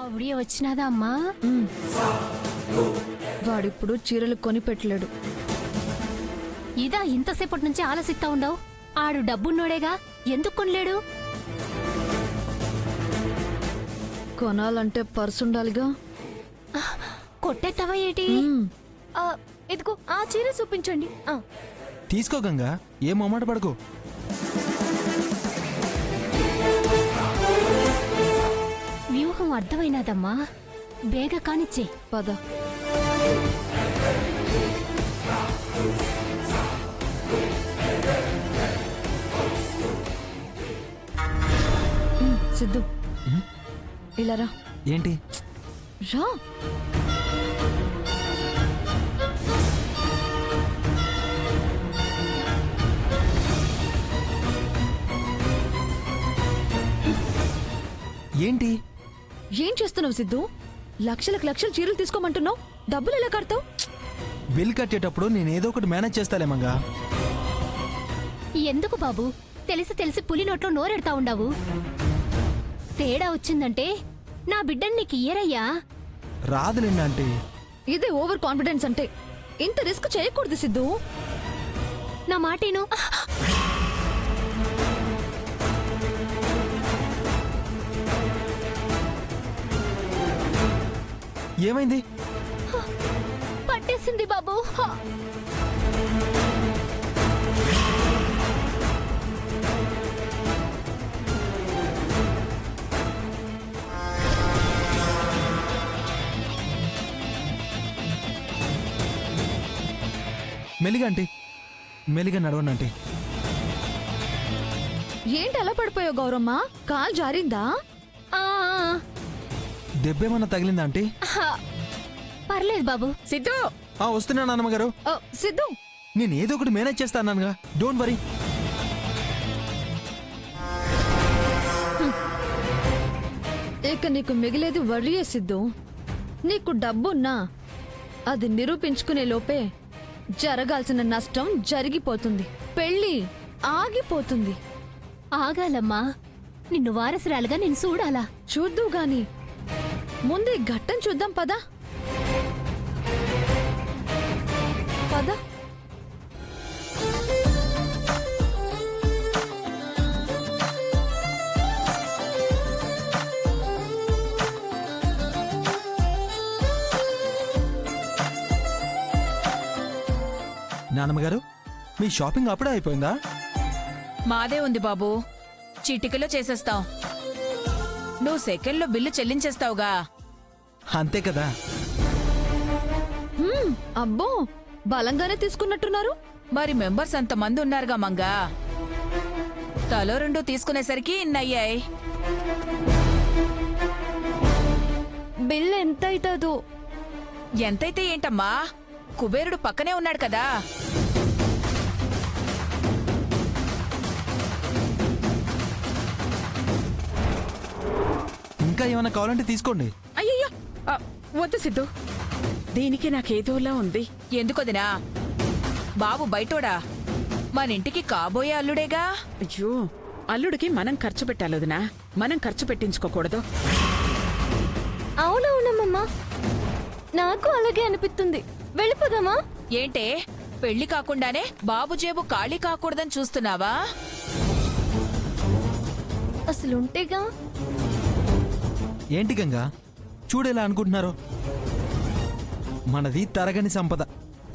ఆవిడే వచ్చినాదా అమ్మా? వాడిప్పుడు చీరలు కొని పెట్టలేడు. ఇదా ఇంతసేపటి నుంచి ఆలసిస్తా ఉండవు? ఆడు డబ్బున్నోడేగా, ఎందుకు కొనలేడు? కొనాలంటే పర్సు ఉండాలిగా. కొట్టేస్తావా ఏటి? ఇదిగో ఆ చీర చూపించండి. తీసుకో గంగా, ఏం మొమ్మాట పడుకో. వ్యూహం అర్థమైనాదమ్మా, బేగ కానిచ్చే. పద. సిద్ధు ఇలా రా. ఏంటి? రా. ఏంటి ఏం చేస్తున్నావు సిద్ధు? లక్షలకు లక్షలు చీరలు తీసుకోమంటున్నావు, డబ్బులు ఎలా కడతావు? బిల్ కట్టేటప్పుడు నేను ఏదో ఒకటి మేనేజ్ చేస్తాలేమంగా. ఎందుకు బాబు తెలిసి తెలిసి పులి నోట్లో నోరెడతా ఉండావు? తేడా వచ్చిందంటే నా బిడ్డని నీకు ఇయ్యరయ్యా. రాదులేండి అంటే. ఇదే ఓవర్ కాన్ఫిడెన్స్ అంటే. ఇంత రిస్క్ చేయకూడదు సిద్ధు. నా మాటేను. ఏమైంది? పట్టేసింది బాబు. మెల్లిగా అంటే, మెల్లిగా నడవండి అంటే. ఏంటి అలా పడిపోయావు గౌరమ్మ? కాల్ జారిందా? ఆ, దెబ్బేమన్నా తగిలిందా అంటే? పర్లేదు బాబు. సిద్ధు, వస్తున్నా నాన్నమ్మగారు. సిద్ధు నేను ఏదో ఒకటి మేనేజ్ చేస్తానుగా, డోంట్ వరీ. ఇక నీకు మిగిలేది వర్రియే సిద్ధు. నీకు డబ్బున్నా అది నిరూపించుకునే లోపే జరగాల్సిన నష్టం జరిగిపోతుంది, పెళ్ళి ఆగిపోతుంది. ఆగాలమ్మా, నిన్ను వారసురాలుగా నేను చూడాలా. చూద్దు గాని ముందే ఘట్టం చూద్దాం. పద పద. నాన్నమ్మగారు, మీ షాపింగ్ అప్పుడే అయిపోయిందా? మాదే ఉంది బాబు, చిటికలో చేసేస్తాం. నువ్వు సెకండ్లో బిల్లు చెల్లించేస్తావుగా. అంతే కదా. అబ్బో, బలంగానే తీసుకున్నట్టున్నారు. మరి మెంబర్స్ అంతమంది ఉన్నారుగా మంగా, తలో రెండు తీసుకునేసరికి ఇన్నయ్యాయి. బిల్ ఎంత అవుతుందో? ఎంతైతే ఏంటమ్మా, కుబేరుడు పక్కనే ఉన్నాడు కదా. ఇంకా ఏమైనా కావాలంటే తీసుకోండి. అయ్యయ్యో, వద్దు సిద్ధు, దీనికి నాకేదోలా ఉంది. ఎందుకొదినా? బాబు బయటోడా, మన ఇంటికి కాబోయే అల్లుడేగా. అయ్యో, అల్లుడికి మనం ఖర్చు పెట్టాలొదినా, మనం ఖర్చు పెట్టించుకోకూడదు. అవునవునమ్మా, నాకు అలాగే అనిపిస్తుంది. వెళ్ళిపోదామా? ఏంటే, పెళ్లి కాకుండానే బాబు జేబు ఖాళీ కాకూడదని చూస్తున్నావా? అసలుంటేగా. ఏంటి గంగా, చూడేలా అనుకుంటున్నారు? మనది తరగని సంపద,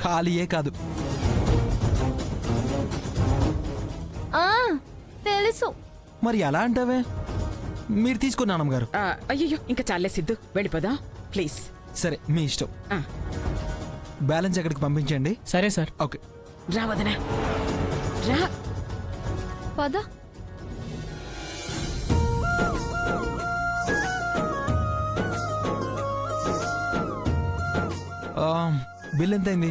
ఖాళీయే కాదు. తెలుసు. మరి ఎలా అంటావే? మీరు తీసుకోండి నాన్నమ్మగారు. అయ్యయ్యో, ఇంకా చాలే సిద్ధు, వెళ్ళిపోదా ప్లీజ్. సరే, మీ ఇష్టం. ఆ, బ్యాలెన్స్ ఎక్కడికి పంపించండి. సరే సార్. ఓకే. రా వదనా, రా. పద. బిల్ ఎంత అయింది?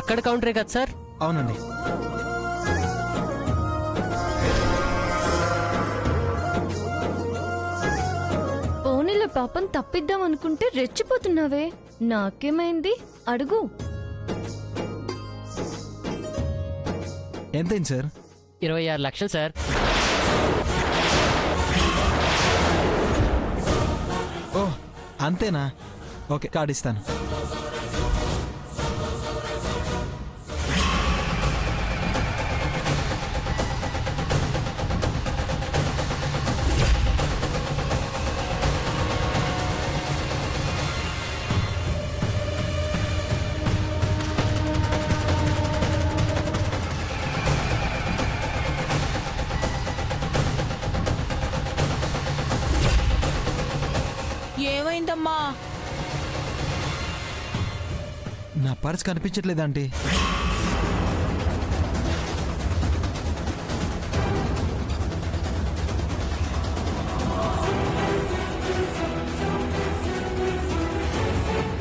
అక్కడ కౌంటరే కదా సార్? అవునండి. పోనీలో పాపం తప్పిద్దాం అనుకుంటే రెచ్చిపోతున్నావే. నాకేమైంది అడుగు. ఎంతైంది సార్? 26 లక్షలు సార్. అంతేనా? ఓకే, కార్డు ఇస్తాను. ఏమైందమ్మా? నా పర్స్ కనిపించట్లేదా ఆంటీ?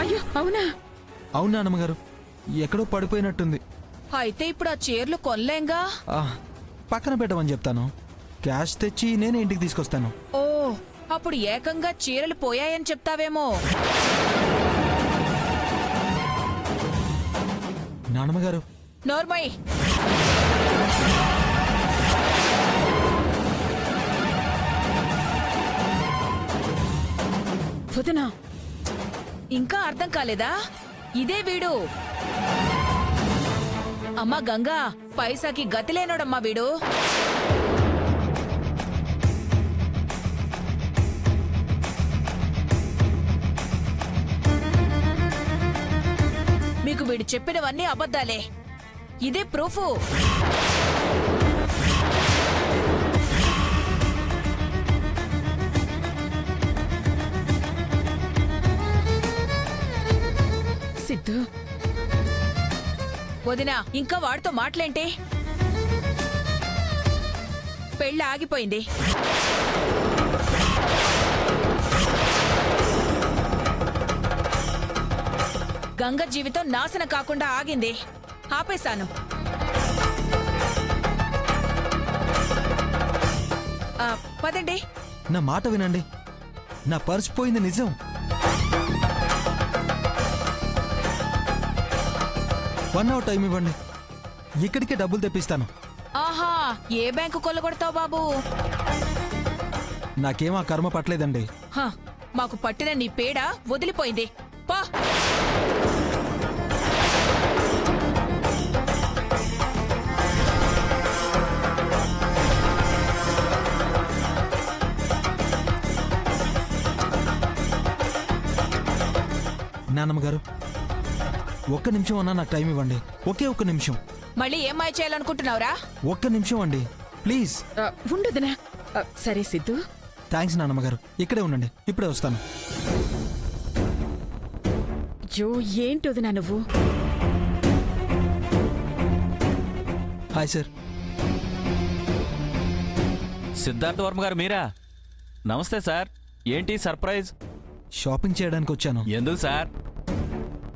అయ్యో అవునా? అవునా అమ్మగారు, ఎక్కడో పడిపోయినట్టుంది. అయితే ఇప్పుడు ఆ చీరలు కొనలేంగా? ఆ, పక్కన పెట్టమని చెప్తాను. క్యాష్ తెచ్చి నేనే ఇంటికి తీసుకొస్తాను. ఓ, అప్పుడు ఏకంగా చీరలు పోయాయని చెప్తావేమో. నానమ్మగారు, నోర్మయ్, వదినా, ఇంకా అర్థం కాలేదా? ఇదే వీడు. అమ్మా గంగా, పైసాకి గతి లేనోడమ్మా వీడు. మీకు వీడు చెప్పినవన్నీ అబద్ధాలే. ఇదే ప్రూఫు. సిద్ధు, వదినా, ఇంకా వాడితో మాటలేంటి? పెళ్ళి ఆగిపోయింది. గంగ జీవితం నాశనం కాకుండా ఆగింది. ఆపేశాను. పదండి. నా మాట వినండి. నా పర్స్ పోయింది నిజం. వన్ అవర్ టైం ఇవ్వండి, ఇక్కడికే డబ్బులు తెప్పిస్తాను. ఆహా, ఏ బ్యాంకు కొల్లగొడతావు బాబు? నాకేం ఆ కర్మ పట్టలేదండి. హ, మాకు పట్టిన నీ పేడ వదిలిపోయింది. పా. నాన్నమ్మగారు, ఒక్క నిమిషం అన్నా నాకు టైం ఇవ్వండి. ఒకే ఒక్క నిమిషం. మళ్ళీ ఏం మాయ చేయాలనుకుంటున్నావురా? ఒక్క నిమిషం అండి, ప్లీజ్. ఉండదునా? సరే సిద్ధు. థ్యాంక్స్ నాన్నమ్మగారు, ఇక్కడే ఉండండి, ఇప్పుడే వస్తాను. అయ్యో ఏంటి వదినా నువ్వు? Hi sir. సిద్ధార్థ వర్మ గారు మీరా? నమస్తే సార్. ఏంటి సర్ప్రైజ్? షాపింగ్ చేయడానికి వచ్చాను. ఎందుకు సార్?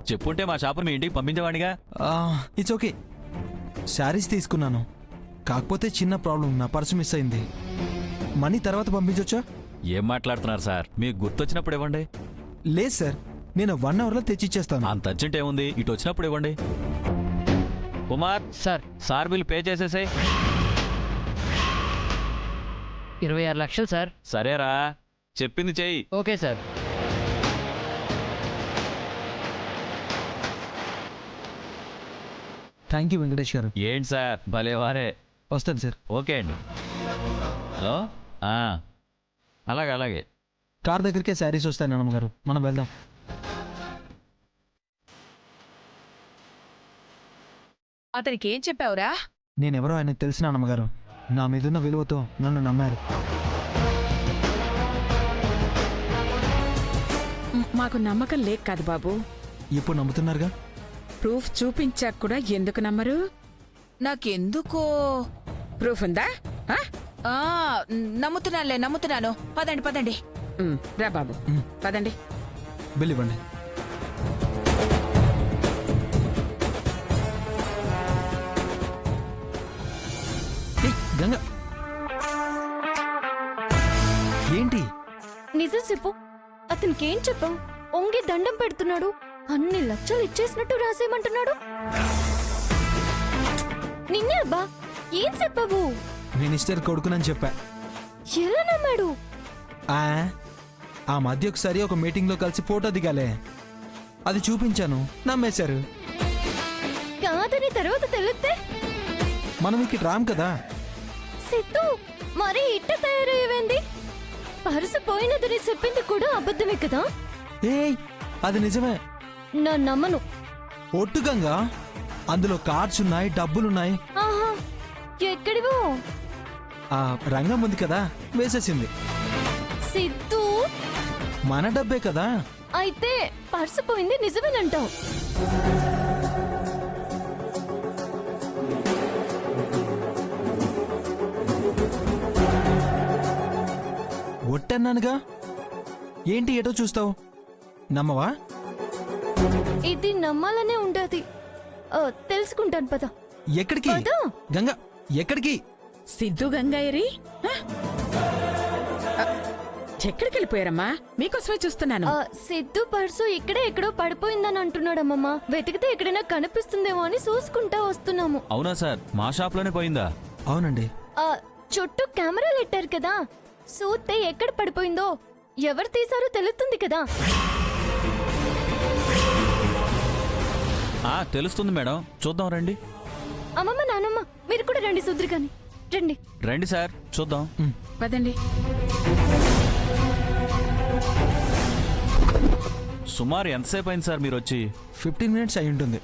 చెప్పుంటే మా షాపును మీ ఇంటికి పంపించేవాడిగా. It's okay. శారీస్ తీసుకున్నాను, కాకపోతే చిన్న ప్రాబ్లం, నా పర్సు మిస్ అయింది. మనీ తర్వాత పంపించొచ్చా? ఏం మాట్లాడుతున్నారు సార్? మీకు గుర్తొచ్చినప్పుడు ఇవ్వండి. లేదు సార్, నేను 1 అవర్లో తెచ్చిచ్చేస్తాను. అంత అర్జెంట్ ఏముంది, ఇటు వచ్చినప్పుడు ఇవ్వండి. కుమార్ సార్ బిల్ పే చేసేసాయి. 26 లక్షలు సార్. సరేరా, చెప్పింది చెయ్యి. Okay sir. Thank you Venkatesh గారు. ఏంటి సార్ భలేవారే. వస్తాను సార్. ఓకే అండి. హలో, అలాగే అలాగే. కార్ దగ్గరికే శారీస్ వస్తాయి నాన్నమ్మగారు, మనం వెళ్దాం. అతనికి ఏం చెప్పావురా? నేనెవరో ఆయనకు తెలిసిన నాన్నమ్మగారు, నా మీదున్న విలువతో నన్ను నమ్మారు. మాకు నమ్మకం లేక కాదు బాబు, ఇప్పుడు నమ్ముతున్నారుగా. ప్రూఫ్ చూపించాక కూడా ఎందుకు నమ్మరు? నాకెందుకో. ప్రూఫ్ ఉందా? ఆ, నమ్ముతున్నాను. పదండి పదండి. రా బాబు, పదండి. బిల్ ఇవ్వండి. గంగా, ఏంటి? నిజం చెప్పు, అతనికేం చెప్పాం? ఒంగి దండం పెడుతున్నాడు, అన్ని లక్షలు ఇచ్చేసినట్టు రాసేయమంటున్నాడు. నిన్నే అబ్బా, ఏం చెప్పావు? మినిస్టర్ కొడుకునని చెప్పా. ఎలా నమ్మాడు? ఆ మధ్య ఒకసారి ఒక మీటింగ్లో కలిసి ఫోటో దిగాలే, అది చూపించాను, నమ్మేశారు. కాదని తర్వాత తెలిస్తే మనం ఇక్కడ రాం కదా. సిద్ధు మరి ఇట్ట తయారయ్యేవేంది? పర్సు పోయినదని చెప్పింది కూడా అబద్ధమే కదా? ఏయ్ అది నిజమే. నా నమ్మను. ఒట్టుగంగా అందులో కార్డ్స్ ఉన్నాయి, డబ్బులున్నాయి. ఆహా, ఎక్కడివో? ఆ రంగం ఉంది కదా, వేసేసింది. సిద్ధు, మన డబ్బే కదా. అయితే పర్సు పోయింది నిజమేనంటావు? ఒట్టన్నానుగా, ఏంటి ఏటో చూస్తావు, నమ్మవా? ఇది నమ్మాలనే ఉండదు. తెలుసుకుంటాను పద. ఎక్కడికి పద. గంగా, ఎక్కడికి? సిద్ధు గంగాయరి ఎక్కడికి వెళ్ళిపోయారమ్మా? మీకోసమే చూస్తున్నాను. సిద్ధు పర్సు ఇక్కడే ఎక్కడో పడిపోయిందని అంటున్నాడమ్మమ్మ. వెతికితే ఎక్కడైనా కనిపిస్తుందేమో అని చూసుకుంటా వస్తున్నాము. అవునా సార్, మా షాప్లోనే పోయిందా? అవునండి. చుట్టూ కెమెరాలు పెట్టారు కదా, చూస్తే ఎక్కడ పడిపోయిందో ఎవరు తీసారో తెలుస్తుంది కదా. తెలుస్తుంది మేడం, చూద్దాం రండి. అమ్మమ్మ నానమ్మ మీరు కూడా రండి, సుద్రి గాని రండి. రండి సార్, చూద్దాం. పదండి. సుమారు ఎంతసేపు అయింది సార్ మీరు వచ్చి? 15 minutes అయి ఉంటుంది.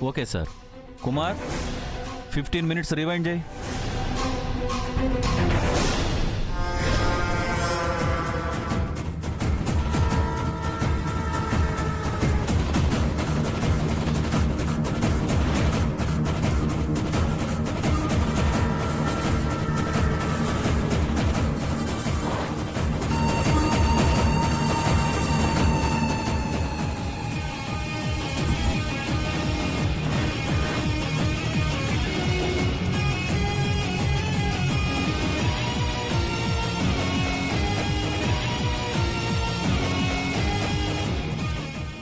Okay sir. Kumar, 15 minutes rewind చేయి.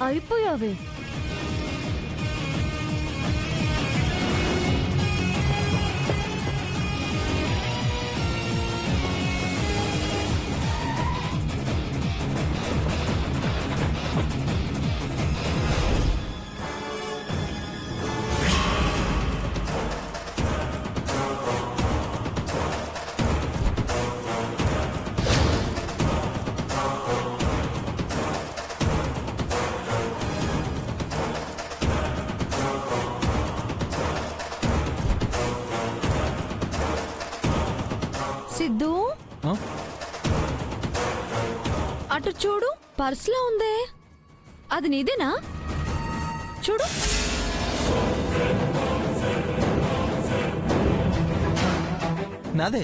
అయిపోయావే. సిద్ధు, ఆ? అటు చూడు, పర్సులో ఉందే, అది నీదేనా? చూడు. నాదే.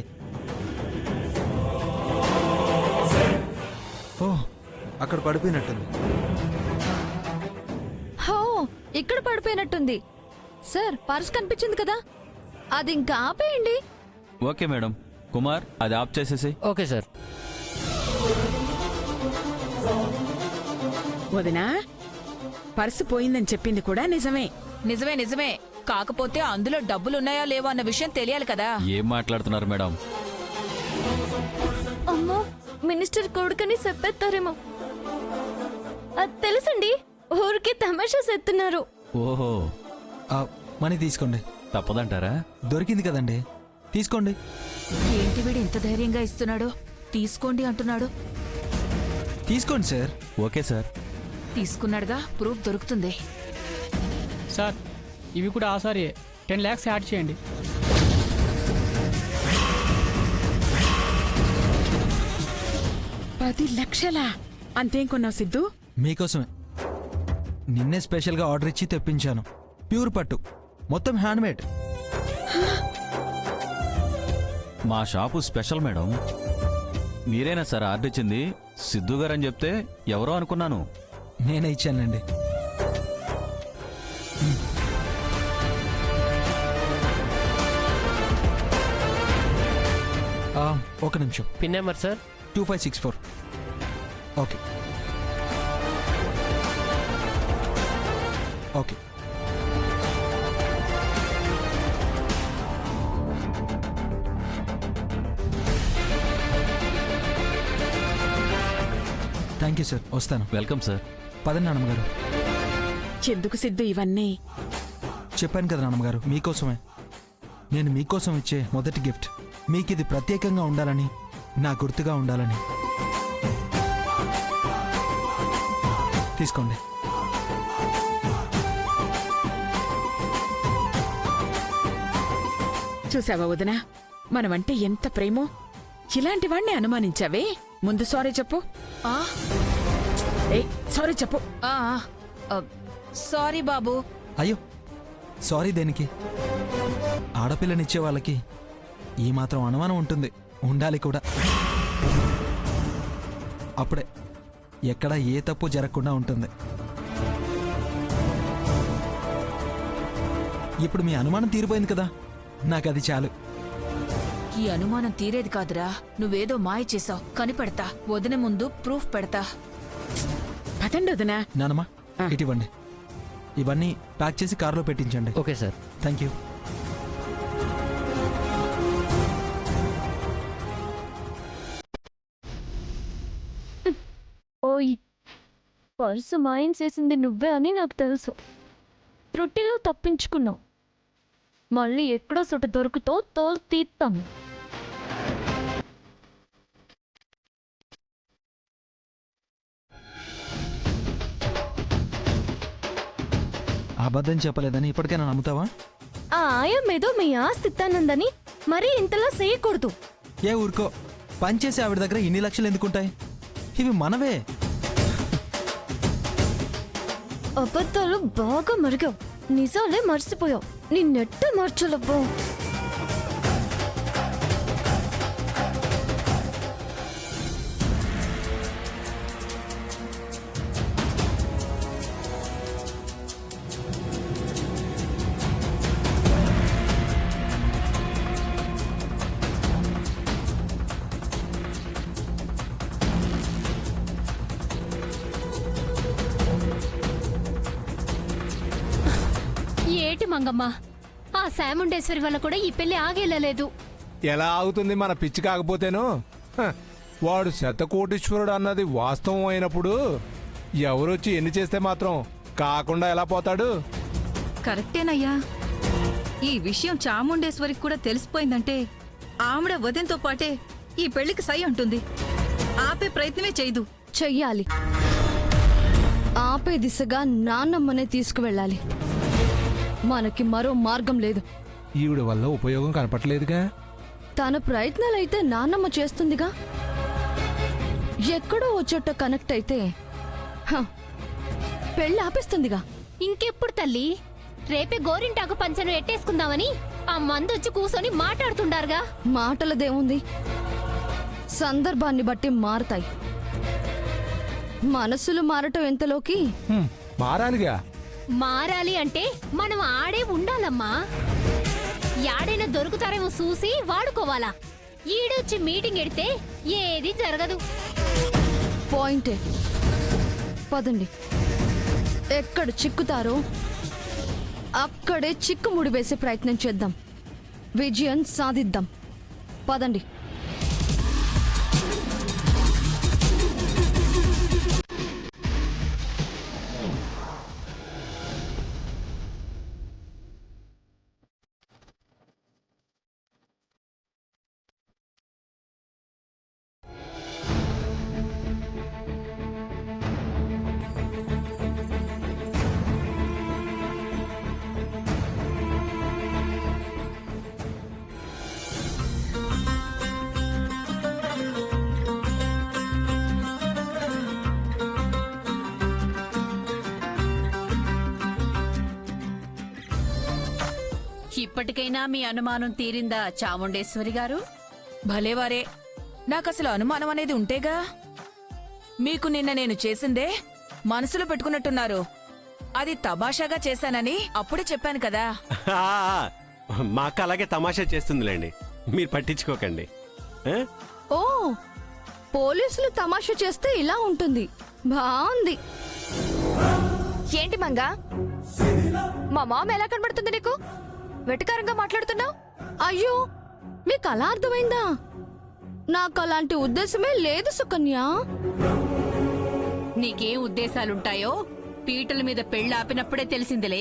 ఓ, అక్కడ పడిపోయినట్టుంది. హో, ఇక్కడ పడిపోయినట్టుంది. సార్, పర్స్ కనిపించింది కదా, అది ఇంకా ఆపేయండి. Okay madam. కుమార్, అది ఆఫ్ చేసేసి. Okay sir. వదినా, పర్సు పోయిందని చెప్పింది కూడా నిజమే. నిజమే నిజమే, కాకపోతే అందులో డబ్బులున్నాయా లేవో అన్న విషయం తెలియాలి కదా. ఏం మాట్లాడుతున్నారు మేడం? అమ్మో, మినిస్టర్ కొడుకని చెప్పేస్తారేమో. అది తెలుసండి, ఊరికి తమాషా చేస్తున్నారు. ఓహో, మనీ తీసుకోండి. తప్పదంటారా? దొరికింది కదండి, తీసుకోండి. ఏంటి వీడు ఇంత ధైర్యంగా ఇస్తున్నాడు? తీసుకోండి అంటున్నాడు. తీసుకోండి సార్. Okay sir. తీసుకున్నాడుగా, ప్రూఫ్ దొరుకుతుంది. సార్ ఇవి కూడా ఆసారి 10 lakhs యాడ్ చేయండి. పది లక్షలా? అంతేం కొన్నావు సిద్ధు? మీకోసమే నిన్నే స్పెషల్గా ఆర్డర్ ఇచ్చి తెప్పించాను. ప్యూర్ పట్టు, మొత్తం హ్యాండ్మేడ్. మా షాపు స్పెషల్ మేడం. మీరేనా సార్ ఆర్డర్ ఇచ్చింది? సిద్ధు గారు అని చెప్తే ఎవరో అనుకున్నాను. నేనే ఇచ్చానండి. ఒక నిమిషం. Pin number sir 2564. Okay okay. Thank you you sir, వస్తాను. Welcome sir. పదండి నాన్నమ్మగారు. ఎందుకు సిద్ధు ఇవన్నీ? చెప్పాను కదా నాన్నమ్మగారు, మీకోసమే. నేను మీకోసం ఇచ్చే మొదటి గిఫ్ట్. మీకు ఇది ప్రత్యేకంగా ఉండాలని, నా గుర్తుగా ఉండాలని. తీసుకోండి. చూసావా వదినా, మనమంటే ఎంత ప్రేమో. ఇలాంటి వాణ్ణి అనుమానించావే. ముందు సారీ చెప్పు. ఆ, ఏయ్, సారీ చెప్పు. ఆ, ఆ, సారీ బాబు. అయ్యో, సారీ దేనికి? ఆడపిల్లనిచ్చే వాళ్ళకి ఈ మాత్రం అనుమానం ఉంటుంది, ఉండాలి కూడా. అప్పుడే ఎక్కడ ఏ తప్పు జరగకుండా ఉంటుంది. ఇప్పుడు మీ అనుమానం తీరిపోయింది కదా, నాకు అది చాలు. ఈ అనుమానం తీరేది కాదురా. నువ్వేదో మాయ చేసావు, కనిపెడతా. వదిన ముందు ప్రూఫ్ పెడతా. పదండి వదినా. నానమ్మా, ఇటివ్వండి. ఇవన్నీ ప్యాక్ చేసి కారులో పెట్టించండి. Okay sir. Thank you. ఓయ్, పర్సు మాయించేసింది నువ్వే అని నాకు తెలుసు. త్రుట్టిలో తప్పించుకున్నావు. మళ్ళీ ఎక్కడో చోట దొరుకుతో తోలు తీస్తాను. అబద్ధం చెప్పలేదని ఇప్పటికైనా నమ్ముతావా? ఆ ఆయమ్మేదో మీ ఆస్తి ఇస్తానందని మరీ ఇంతలా చేయకూడదు. ఏ ఊరుకో, పనిచేసి ఆవిడ దగ్గర ఇన్ని లక్షలు ఎందుకుంటాయి? ఇవి మనవే. అబద్ధాలు బాగా మరిగావు, నిజాలే మర్చిపోయావు. నిన్నెట్ట మార్చలబ్బో. ఏటి మంగమ్మ, ఆ శాముండేశ్వరి వల్ల కూడా ఈ పెళ్లి ఆగేలేదు. ఎలా ఆగుతుంది మన పిచ్చి కాకపోతేను? హ, వాడు శతకోటీశ్వరుడు అన్నది వాస్తవం అయినప్పుడు ఎవరొచ్చి ఎన్ని చేస్తే మాత్రం కాకుండా ఎలా పోతాడు? కరెక్టేనయ్యా. ఈ విషయం చాముండేశ్వరికి కూడా తెలిసిపోయిందంటే ఆవిడ వదినతో పాటే ఈ పెళ్లికి సై అంటుంది. ఆపే ప్రయత్నమే చేయదు. చెయ్యాలి. ఆపే దిశగా నాన్నమ్మనే తీసుకువెళ్ళాలి. మనకి మరో మార్గం లేదు. ఈవిడ వల్ల ఉపయోగం కనపట్లేదుగా. తన ప్రయత్నాలైతే నాన్నమ్మ చేస్తుందిగా. ఎక్కడో వచ్చేట కనెక్ట్ అయితే పెళ్ళి ఆపేస్తుందిగా. ఇంకెప్పుడు తల్లి? రేపే గోరింటాకు పంచను ఎట్టేసుకుందామని ఆ మందొచ్చి కూసోని మాట్లాడుతుండారుగా. మాటలదేముంది, సందర్భాన్ని బట్టి మారతాయి. మనసులు మారటం ఎంతలోకి మారాలిగా. మారాలి అంటే మనం ఆడే ఉండాలమ్మా. యాడైనా దొరుకుతారేమో చూసి వాడుకోవాలా. ఈడొచ్చి మీటింగ్ ఎడితే ఏది జరగదు. పాయింటే. పదండి. ఎక్కడ చిక్కుతారో అక్కడే చిక్కుముడి వేసే ప్రయత్నం చేద్దాం. విజయం సాధిద్దాం. పదండి. ఇప్పటికైనా మీ అనుమానం తీరిందా చాముండేశ్వరి గారు? భలేవారే, నాకసలు అనుమానం అనేది ఉంటేగా. మీకు నిన్న నేను చేసిందే మనసులో పెట్టుకున్నట్టున్నారు. అది తమాషాగా చేశానని అప్పుడే చెప్పాను కదా. మాకు అలాగే తమాషా చేస్తుందిలేండి, మీరు పట్టించుకోకండి. ఓ, పోలీసులు తమాషా చేస్తే ఇలా ఉంటుంది. బాగుంది. ఏంటి మంగా, మా మామ ఎలా కనబడుతుంది నీకు? వెటకారంగా మాట్లాడుతున్నావు. అయ్యో, మీకు అలా అర్థమైందా? నాకు అలాంటి ఉద్దేశమే లేదు సుకన్య. నీకేం ఉద్దేశాలుంటాయో పీటల మీద పెళ్ళాపినప్పుడే తెలిసిందిలే